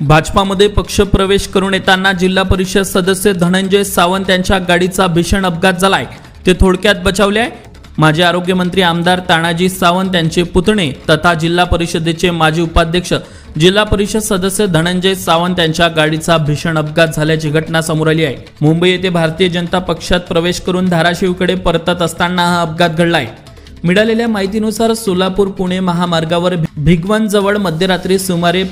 भाजपामध्ये पक्षप्रवेश करून येताना जिल्हा परिषद सदस्य धनंजय सावंत यांच्या गाडीचा भीषण अपघात झालाय। ते थोडक्यात बचावले आहे। माजी आरोग्यमंत्री आमदार तानाजी सावंत यांचे पुतणे तथा जिल्हा परिषदेचे माजी उपाध्यक्ष जिल्हा परिषद सदस्य धनंजय सावंत यांच्या गाडीचा भीषण अपघात झाल्याची घटना समोर आली आहे। मुंबई येथे भारतीय जनता पक्षात प्रवेश करून धाराशिवकडे परतत असताना हा अपघात घडलाय। मिळालेल्या माहितीनुसार सोलापूर पुणे महामार्गावर भिगवणजवळ मध्यरात्री सुमारे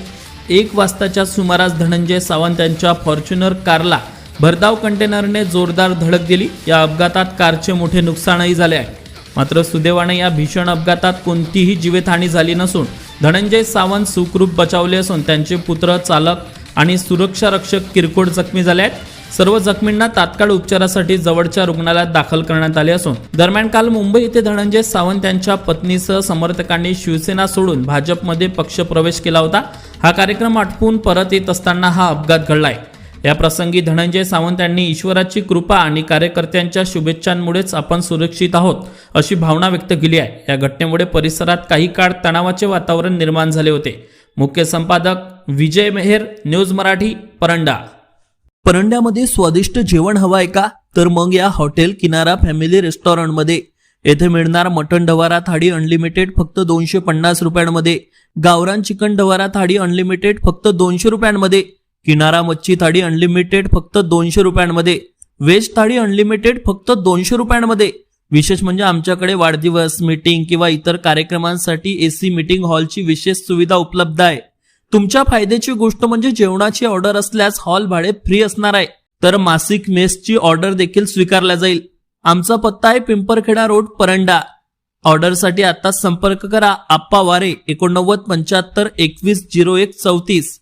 1 वाजताच्या सुमारास धनंजय सावंत यांच्या फॉर्च्युनर कारला भरधाव कंटेनरने जोरदार धडक दिली। या अपघातात कारचे मोठे नुकसानही झाले आहे। मात्र सुदैवाने या भीषण अपघातात कोणतीही जीवितहानी झाली नसून धनंजय सावंत सुखरूप बचावले असून त्यांचे पुत्र, चालक आणि सुरक्षा रक्षक किरकोळ जखमी झाले आहेत। सर्व जखमींना तात्काळ उपचारासाठी जवळच्या रुग्णालयात दाखल करण्यात आले असून दरम्यान काल मुंबई येथे धनंजय सावंत यांच्या पत्नीसह समर्थकांनी शिवसेना सोडून भाजपमध्ये पक्षप्रवेश केला होता। हा कार्यक्रम आटपून परत येत असताना हा अपघात घडलाय। या प्रसंगी धनंजय सावंत यांनी ईश्वराची कृपा आणि कार्यकर्त्यांच्या शुभेच्छांमुळेच आपण सुरक्षित आहोत अशी भावना व्यक्त केली आहे। या घटनेमुळे परिसरात काही काळ तणावाचे वातावरण निर्माण झाले होते। मुख्य संपादक विजय मेहर, न्यूज मराठी, परंडा। परंड्यामध्ये स्वादिष्ट जेवण हवंय का? तर मग या हॉटेल किनारा फॅमिली रेस्टॉरंटमध्ये। येथे मिळणार मटन डवारा थाळी अनलिमिटेड फक्त 250 रुपयांमध्ये, गावरान चिकन डवारा थाळी अनलिमिटेड फक्त 200 रुपयांमध्ये, किनारा मच्छी थाळी अनलिमिटेड फक्त 200 रुपयांमध्ये, व्हेज थाळी अनलिमिटेड फक्त 200 रुपयांमध्ये। विशेष म्हणजे आमच्याकडे वाढदिवस, मीटिंग किंवा इतर कार्यक्रमांसाठी एसी मीटिंग हॉलची विशेष सुविधा उपलब्ध आहे। तुमच्या फायद्याची गोष्ट म्हणजे जेवणाची ऑर्डर असल्यास हॉल भाडे फ्री असणार आहे, तर मासिक मेसची ऑर्डर देखील स्वीकारला जाईल। आमचा पत्ता आहे पिंपरखेडा रोड, परंडा। ऑर्डरसाठी आताच संपर्क करा। आप्पा वारे 89 75 21 01 34।